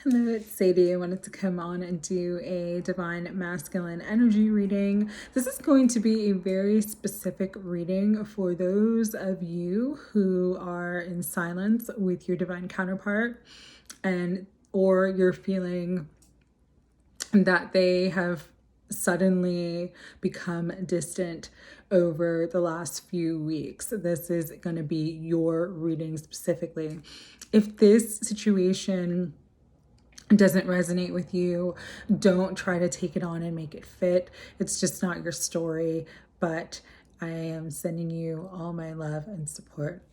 Hello, it's Sadie. I wanted to come on and do a divine masculine energy reading. This is going to be a very specific reading for those of you who are in silence with your divine counterpart, and or you're feeling that they have suddenly become distant over the last few weeks. This is going to be your reading specifically. If this situation doesn't resonate with you, don't try to take it on and make it fit. It's just not your story, but I am sending you all my love and support.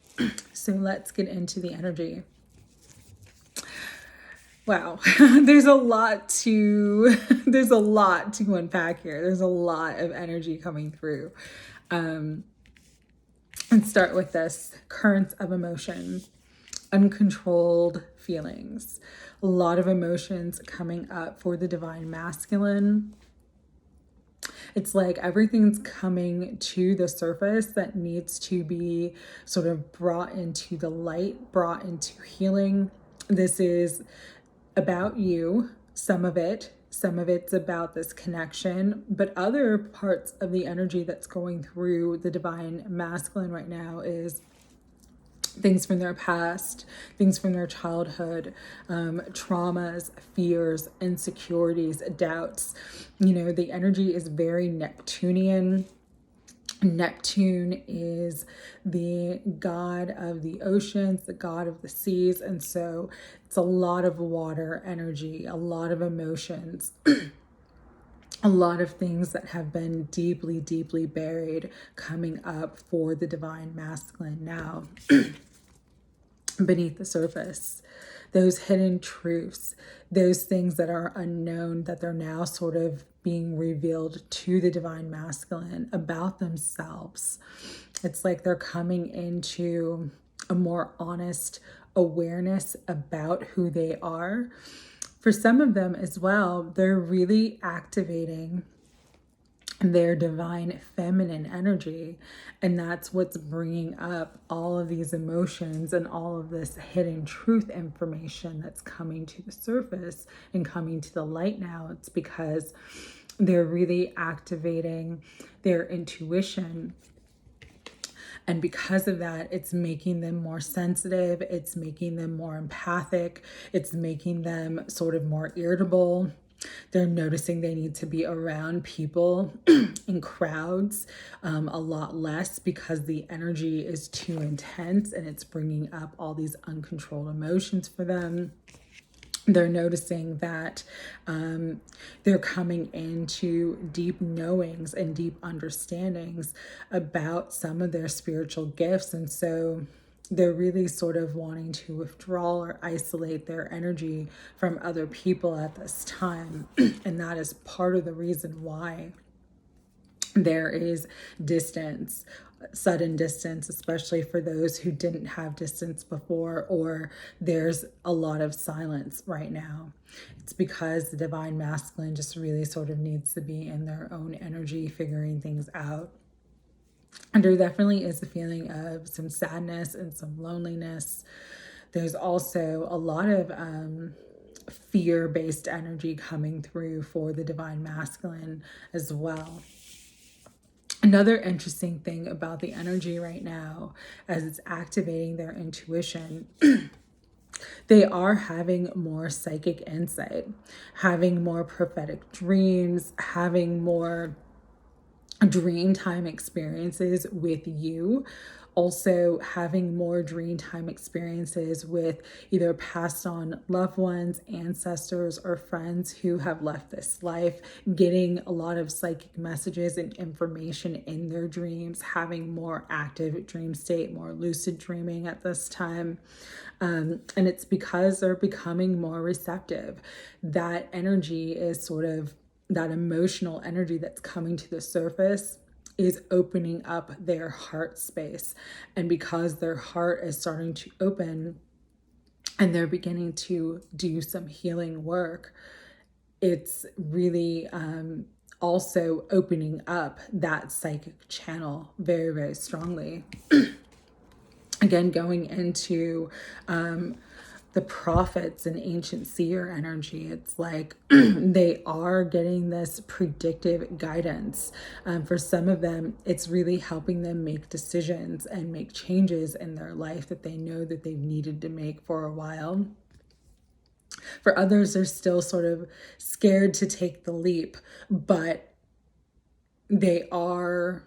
So let's get into the energy. Wow, there's a lot to unpack here. There's a lot of energy coming through. And start with this: currents of emotion, uncontrolled feelings, a lot of emotions coming up for the divine masculine. It's like everything's coming to the surface that needs to be sort of brought into the light, brought into healing. This is about you, some of it's about this connection, but other parts of the energy that's going through the divine masculine right now is things from their past, things from their childhood, traumas, fears, insecurities, doubts. The energy is very Neptunian. Neptune is the god of the oceans, the god of the seas. And so it's a lot of water energy, a lot of emotions, a lot of things that have been deeply, deeply buried coming up for the divine masculine now. Beneath the surface, those hidden truths, those things that are unknown, that they're now sort of being revealed to the divine masculine about themselves. It's like they're coming into a more honest awareness about who they are. For some of them as well, they're really activating their divine feminine energy, and that's what's bringing up all of these emotions and all of this hidden truth information that's coming to the surface and coming to the light now. It's because they're really activating their intuition, and because of that, it's making them more sensitive, it's making them more empathic, it's making them sort of more irritable. They're noticing they need to be around people in crowds a lot less because the energy is too intense and it's bringing up all these uncontrolled emotions for them. They're noticing that they're coming into deep knowings and deep understandings about some of their spiritual gifts. And so they're really sort of wanting to withdraw or isolate their energy from other people at this time. And that is part of the reason why there is distance, sudden distance, especially for those who didn't have distance before, or there's a lot of silence right now. It's because the divine masculine just really sort of needs to be in their own energy, figuring things out. And there definitely is a feeling of some sadness and some loneliness. There's also a lot of fear-based energy coming through for the divine masculine as well. Another interesting thing about the energy right now, as it's activating their intuition, they are having more psychic insight, having more prophetic dreams, having more dream time experiences with you. Also having more dream time experiences with either passed on loved ones, ancestors, or friends who have left this life, getting a lot of psychic messages and information in their dreams, having more active dream state, more lucid dreaming at this time. And it's because they're becoming more receptive. That energy is sort of that emotional energy that's coming to the surface is opening up their heart space. And because their heart is starting to open and they're beginning to do some healing work, it's really also opening up that psychic channel very, very strongly. Again, going into the prophets and ancient seer energy. It's like they are getting this predictive guidance. For some of them, it's really helping them make decisions and make changes in their life that they know that they've needed to make for a while. For others, they're still sort of scared to take the leap, but they are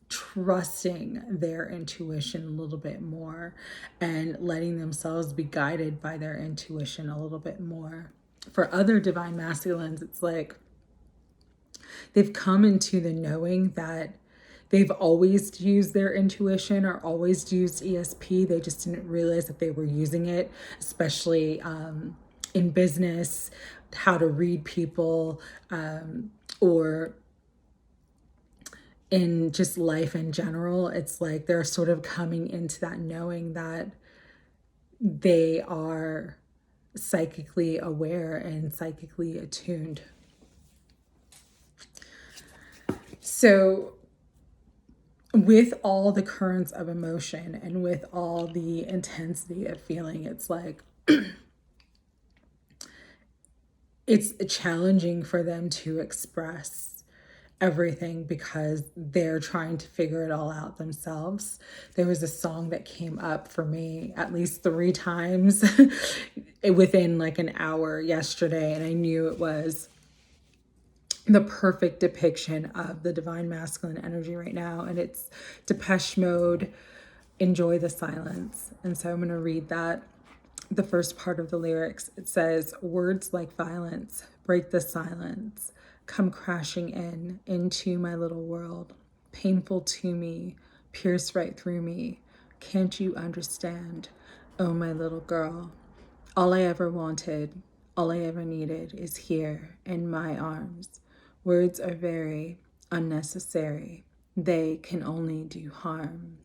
trusting their intuition a little bit more and letting themselves be guided by their intuition a little bit more. For other divine masculines, it's like they've come into the knowing that they've always used their intuition or always used ESP. They just didn't realize that they were using it, especially in business, how to read people, or in just life in general. It's like they're sort of coming into that knowing that they are psychically aware and psychically attuned. So with all the currents of emotion and with all the intensity of feeling, it's like it's challenging for them to express everything because they're trying to figure it all out themselves. There was a song that came up for me at least 3 times within like an hour yesterday, and I knew it was the perfect depiction of the divine masculine energy right now. And it's Depeche Mode, Enjoy the Silence. And so I'm going to read that. The first part of the lyrics, it says, words like violence break the silence, come crashing into my little world, painful to me, pierce right through me. Can't you understand? Oh, my little girl. All I ever wanted, all I ever needed is here in my arms. Words are very unnecessary. They can only do harm.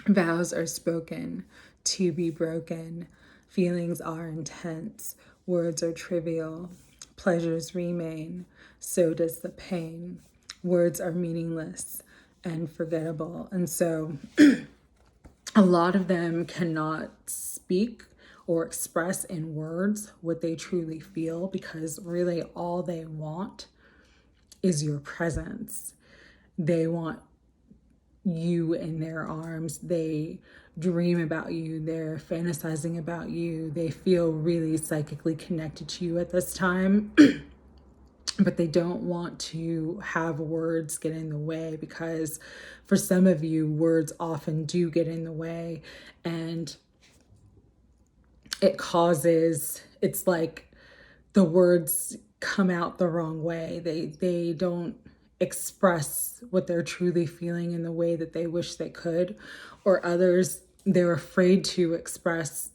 Vows are spoken to be broken. Feelings are intense. Words are trivial. Pleasures remain. So does the pain. Words are meaningless and forgettable. And so a lot of them cannot speak or express in words what they truly feel, because really all they want is your presence. They want you in their arms. They dream about you. They're fantasizing about you. They feel really psychically connected to you at this time. But they don't want to have words get in the way, because for some of you, words often do get in the way, and it causes, it's like the words come out the wrong way. They don't express what they're truly feeling in the way that they wish they could. Or others, they're afraid to express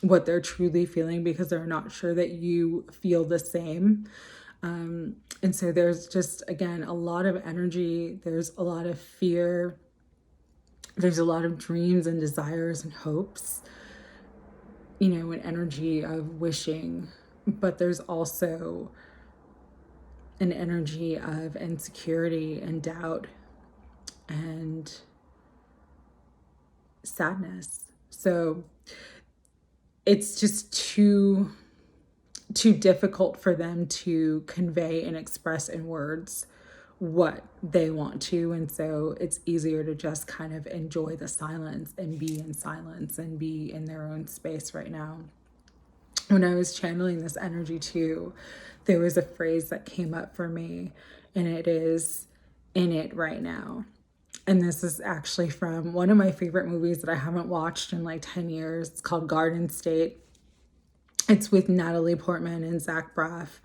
what they're truly feeling because they're not sure that you feel the same. And so there's just, again, a lot of energy. There's a lot of fear. There's a lot of dreams and desires and hopes, you know, an energy of wishing. But there's also an energy of insecurity and doubt and sadness. So it's just too difficult for them to convey and express in words what they want to. And so it's easier to just kind of enjoy the silence and be in silence and be in their own space right now. When I was channeling this energy too, there was a phrase that came up for me, and it is "in it right now." And this is actually from one of my favorite movies that I haven't watched in like 10 years. It's called Garden State. It's with Natalie Portman and Zach Braff.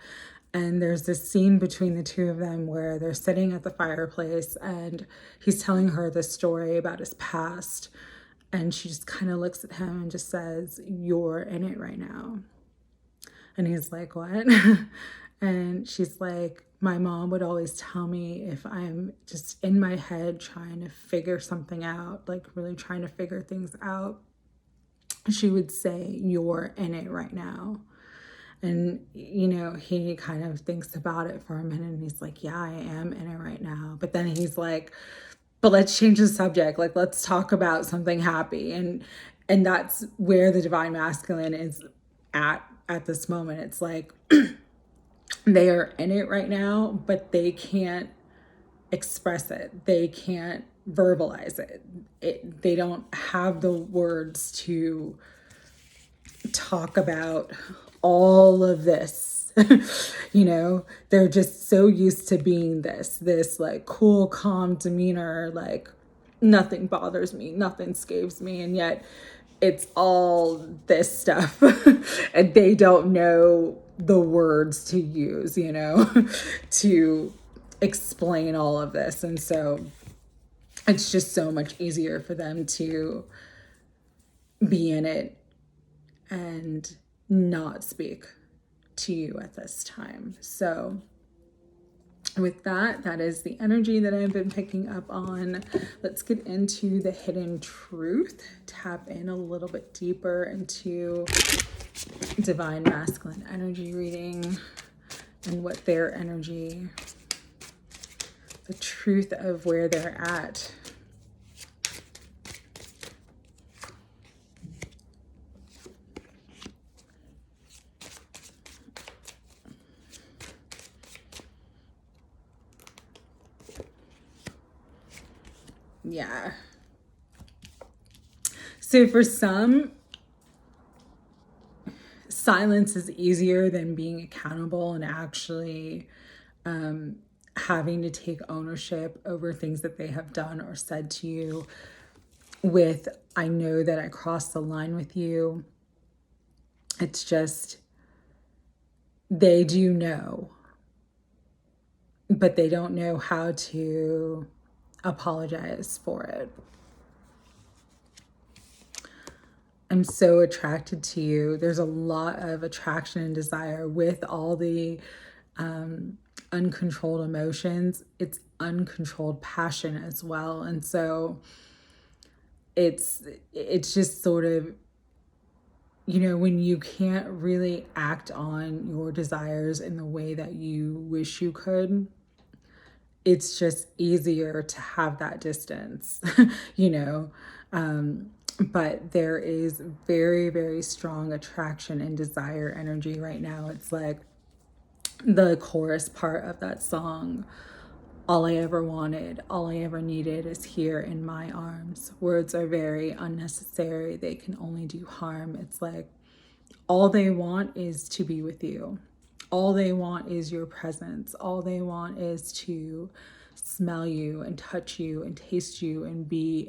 And there's this scene between the two of them where they're sitting at the fireplace and he's telling her the story about his past. And she just kind of looks at him and just says, "You're in it right now." And he's like, "What?" And she's like, "My mom would always tell me if I'm just in my head trying to figure something out, like really trying to figure things out, she would say, 'You're in it right now.'" And, you know, he kind of thinks about it for a minute and he's like, "Yeah, I am in it right now." But then he's like, "But let's change the subject. Like, let's talk about something happy." And And that's where the divine masculine is at this moment. It's like they are in it right now, but they can't express it. They can't verbalize it. They don't have the words to talk about all of this. You know, they're just so used to being this like cool, calm demeanor, like nothing bothers me, nothing scares me, and yet it's all this stuff. And they don't know the words to use, you know, to explain all of this. And so it's just so much easier for them to be in it and not speak to you at this time. So with that, that is the energy that I've been picking up on. Let's get into the hidden truth. Tap in a little bit deeper into divine masculine energy reading and what their energy, the truth of where they're at. Yeah. So for some, silence is easier than being accountable and actually having to take ownership over things that they have done or said to you with, I know that I crossed the line with you. It's just, they do know, but they don't know how to apologize for it. I'm so attracted to you. There's a lot of attraction and desire with all the uncontrolled emotions. It's uncontrolled passion as well. And so it's just sort of, you know, when you can't really act on your desires in the way that you wish you could, it's just easier to have that distance, you know. But there is very, very strong attraction and desire energy right now. It's like the chorus part of that song, all I ever wanted, all I ever needed is here in my arms. Words are very unnecessary. They can only do harm. It's like all they want is to be with you. All they want is your presence. All they want is to smell you and touch you and taste you and be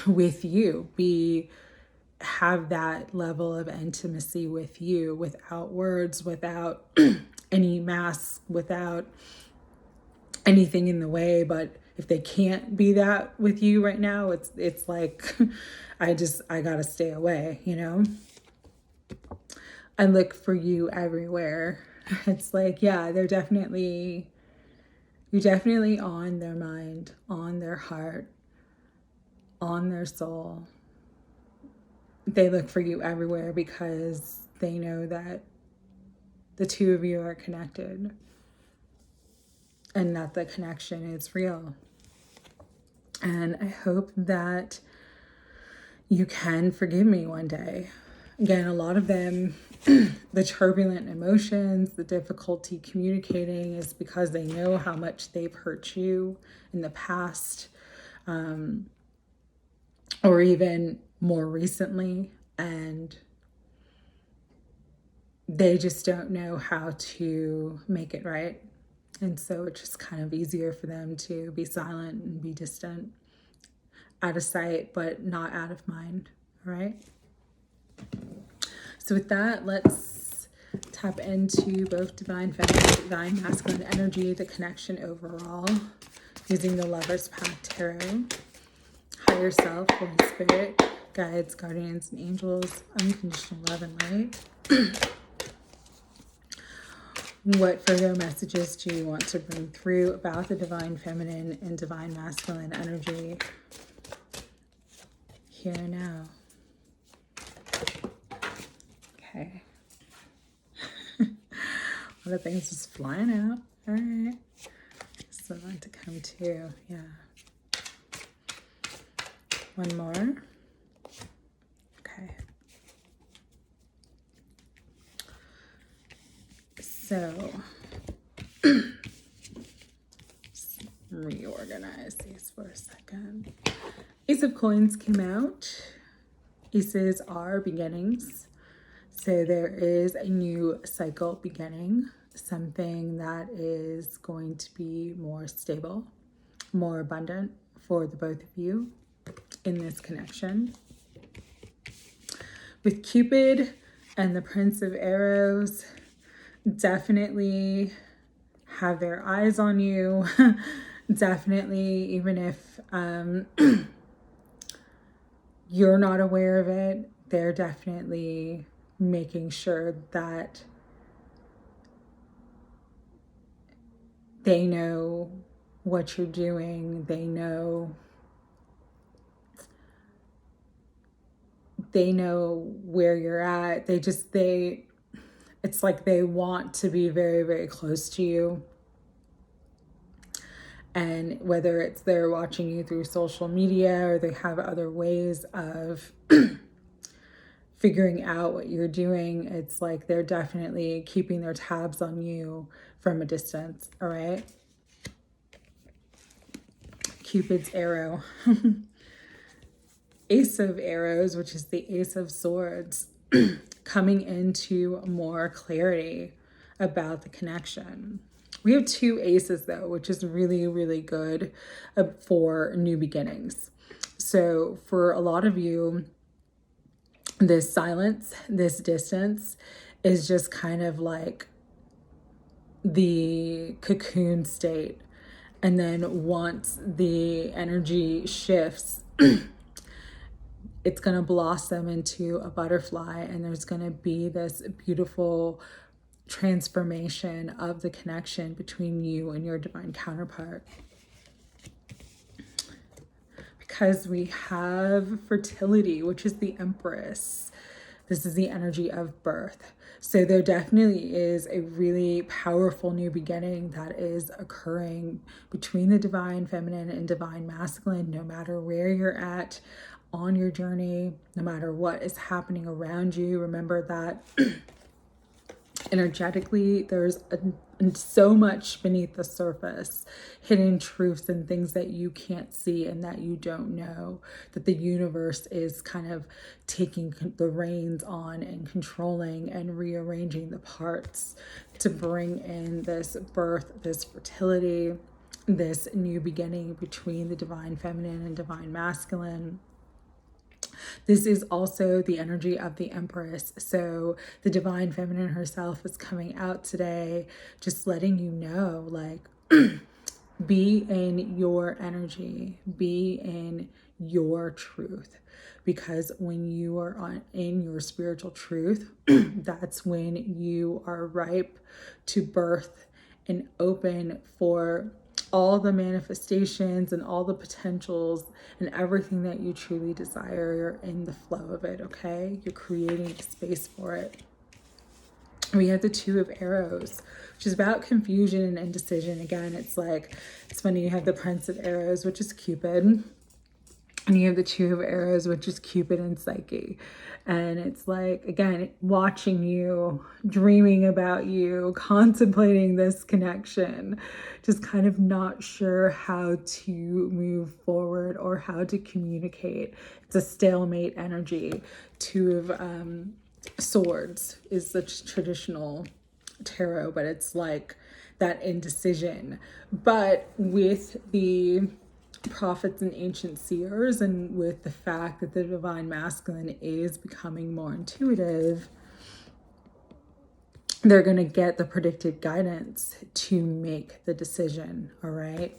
with you, have that level of intimacy with you without words, without any masks, without anything in the way. But if they can't be that with you right now, it's like, I gotta stay away, you know? I look for you everywhere. It's like, yeah, you're definitely on their mind, on their heart, on their soul. They look for you everywhere because they know that the two of you are connected and that the connection is real. And I hope that you can forgive me one day. Again, a lot of them, the turbulent emotions, the difficulty communicating is because they know how much they've hurt you in the past, or even more recently, and they just don't know how to make it right. And so it's just kind of easier for them to be silent and be distant, out of sight, but not out of mind, all right? So with that, let's tap into both divine feminine, divine masculine energy, the connection overall, using the Lover's Path Tarot, higher self, Holy Spirit, guides, guardians, and angels, unconditional love and light. What further messages do you want to bring through about the divine feminine and divine masculine energy here and now? Okay. A lot of things just flying out. All right. So I want to come to, yeah. One more. Okay. So, reorganize these for a second. Ace of Coins came out. Aces are beginnings. So there is a new cycle beginning, something that is going to be more stable, more abundant for the both of you in this connection. With Cupid and the Prince of Arrows, definitely have their eyes on you. Definitely, even if you're not aware of it, they're definitely making sure that they know what you're doing. They know where you're at. It's like they want to be very, very close to you. And whether it's they're watching you through social media or they have other ways of figuring out what you're doing, it's like they're definitely keeping their tabs on you from a distance, all right? Cupid's arrow. Ace of Arrows, which is the Ace of Swords, coming into more clarity about the connection. We have two aces though, which is really, really good for new beginnings. So for a lot of you, this silence, this distance is just kind of like the cocoon state. And then once the energy shifts, it's going to blossom into a butterfly, and there's going to be this beautiful transformation of the connection between you and your divine counterpart. Because we have fertility, which is the Empress. This is the energy of birth. So there definitely is a really powerful new beginning that is occurring between the divine feminine and divine masculine, no matter where you're at on your journey, no matter what is happening around you. Remember that energetically, there's so much beneath the surface, hidden truths and things that you can't see and that you don't know, that the universe is kind of taking the reins on and controlling and rearranging the parts to bring in this birth, this fertility, this new beginning between the divine feminine and divine masculine. This is also the energy of the Empress. So the divine feminine herself is coming out today, just letting you know, like, be in your energy, be in your truth. Because when you are in your spiritual truth, that's when you are ripe to birth and open for all the manifestations and all the potentials and everything that you truly desire. You're in the flow of it, okay? You're creating space for it. We have the Two of Arrows, which is about confusion and indecision. Again, it's funny, you have the Prince of Arrows, which is Cupid, and you have the Two of Arrows, which is Cupid and Psyche. And it's like, again, watching you, dreaming about you, contemplating this connection, just kind of not sure how to move forward or how to communicate. It's a stalemate energy. Two of Swords is the traditional tarot, but it's like that indecision. But with the prophets and ancient seers, and with the fact that the divine masculine is becoming more intuitive, they're going to get the predicted guidance to make the decision. All right.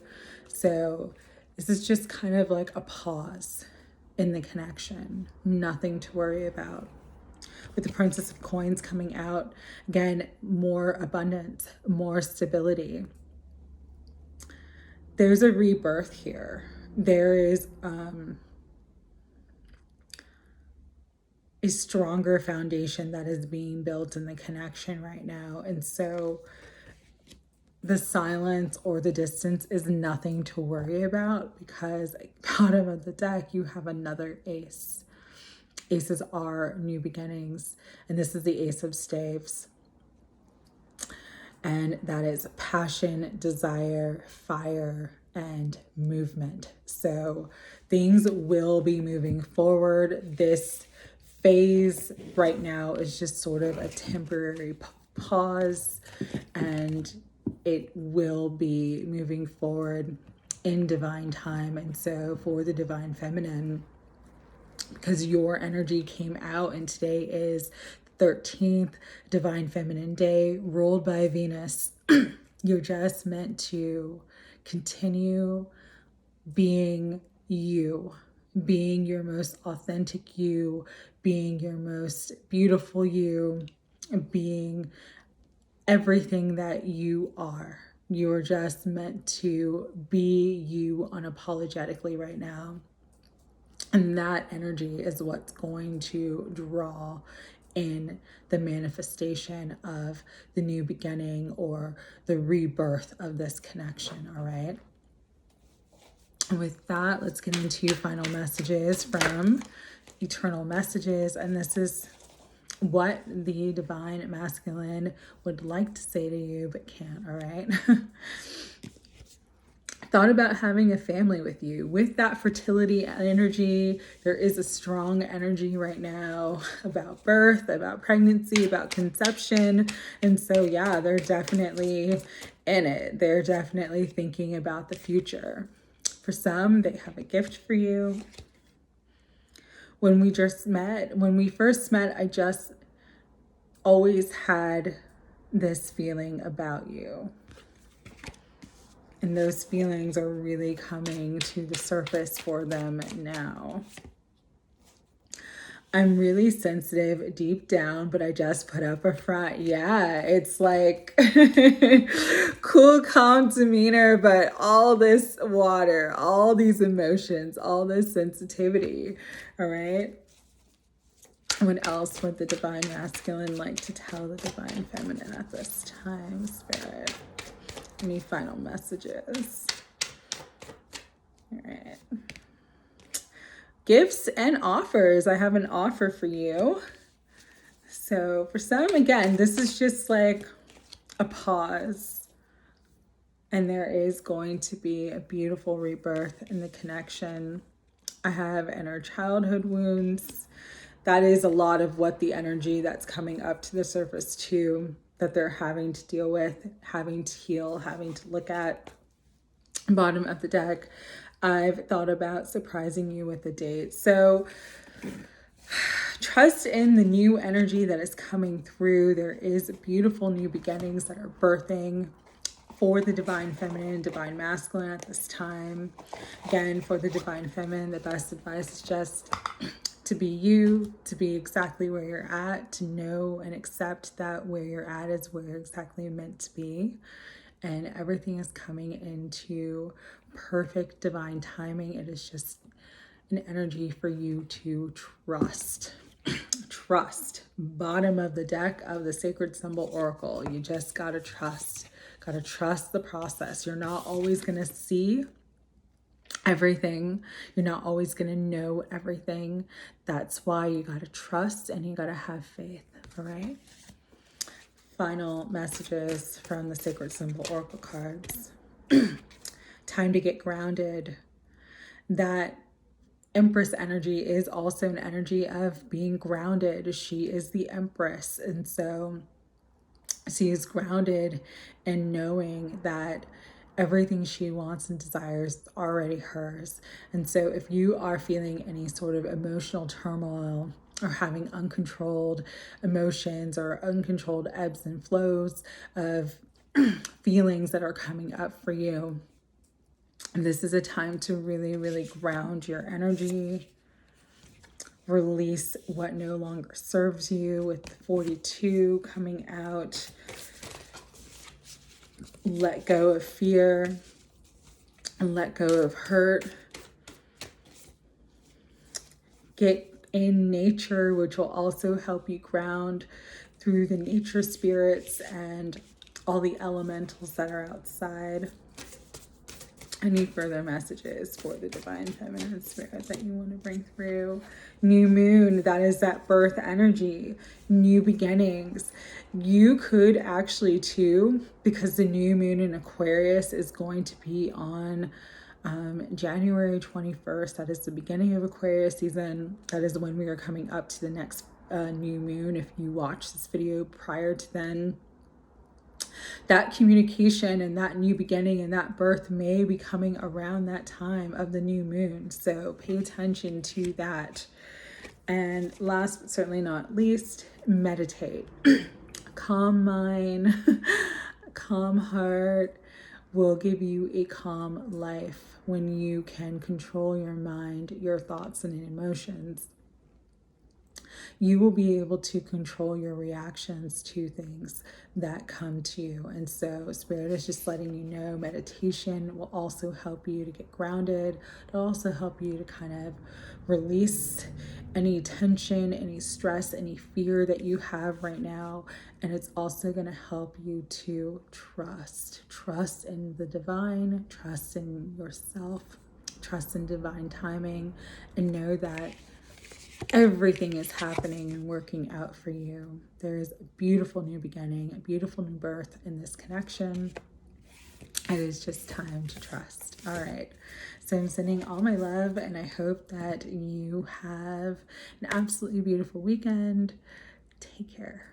So this is just kind of like a pause in the connection, nothing to worry about. With the Princess of Coins coming out, again, more abundance, more stability. There's a rebirth here. There is a stronger foundation that is being built in the connection right now. And so the silence or the distance is nothing to worry about, because at the bottom of the deck, you have another ace. Aces are new beginnings, and this is the Ace of Staves. And that is passion, desire, fire, and movement. So things will be moving forward. This phase right now is just sort of a temporary pause, and it will be moving forward in divine time. And so for the divine feminine, because your energy came out, and today is 13th divine feminine day ruled by Venus, you're just meant to continue being you, being your most authentic you, being your most beautiful you, being everything that you are. You're just meant to be you unapologetically right now. And that energy is what's going to draw in the manifestation of the new beginning or the rebirth of this connection, all right? And with that, let's get into final messages from Eternal Messages. And this is what the divine masculine would like to say to you but can't, all right? Thought about having a family with you. With that fertility energy, there is a strong energy right now about birth, about pregnancy, about conception. And so, yeah, they're definitely in it. They're definitely thinking about the future. For some, they have a gift for you. When we first met, I just always had this feeling about you. And those feelings are really coming to the surface for them now. I'm really sensitive deep down, but I just put up a front. Yeah, it's like cool, calm demeanor, but all this water, all these emotions, all this sensitivity, all right? What else would the divine masculine like to tell the divine feminine at this time, Spirit? Any final messages? All right. Gifts and offers. I have an offer for you. So for some, again, this is just like a pause. And there is going to be a beautiful rebirth in the connection. I have inner childhood wounds. That is a lot of what the energy that's coming up to the surface too, that they're having to deal with, having to heal, having to look at. Bottom of the deck, I've thought about surprising you with a date. So trust in the new energy that is coming through. There is beautiful new beginnings that are birthing for the divine feminine, divine masculine at this time. Again, for the divine feminine, the best advice is just to be you, to be exactly where you're at, to know and accept that where you're at is where you're exactly meant to be. And everything is coming into perfect divine timing. It is just an energy for you to trust. Trust. Bottom of the deck of the Sacred Symbol Oracle. You just gotta trust. Gotta trust the process. You're not always gonna see everything. You're not always going to know everything. That's why you got to trust and you got to have faith. All right. Final messages from the Sacred Symbol Oracle cards. Time to get grounded. That Empress energy is also an energy of being grounded. She is the Empress. And so she is grounded in knowing that everything she wants and desires is already hers. And so if you are feeling any sort of emotional turmoil or having uncontrolled emotions or uncontrolled ebbs and flows of feelings that are coming up for you, this is a time to really, really ground your energy. Release what no longer serves you with the 42 coming out. Let go of fear and let go of hurt. Get in nature, which will also help you ground through the nature spirits and all the elementals that are outside. Any further messages for the divine feminine spirit that you want to bring through? New moon, that is that birth energy, new beginnings. You could actually too, because the new moon in Aquarius is going to be on January 21st. That is the beginning of Aquarius season. That is when we are coming up to the next new moon. If you watch this video prior to then, that communication and that new beginning and that birth may be coming around that time of the new moon. So pay attention to that. And last but certainly not least, meditate. Calm mind, calm heart will give you a calm life when you can control your mind, your thoughts, and emotions. You will be able to control your reactions to things that come to you. And so Spirit is just letting you know meditation will also help you to get grounded. It'll also help you to kind of release any tension, any stress, any fear that you have right now. And it's also going to help you to trust in the divine, trust in yourself, trust in divine timing, and know that everything is happening and working out for you. There is a beautiful new beginning, a beautiful new birth in this connection. It is just time to trust. All right. So I'm sending all my love, and I hope that you have an absolutely beautiful weekend. Take care.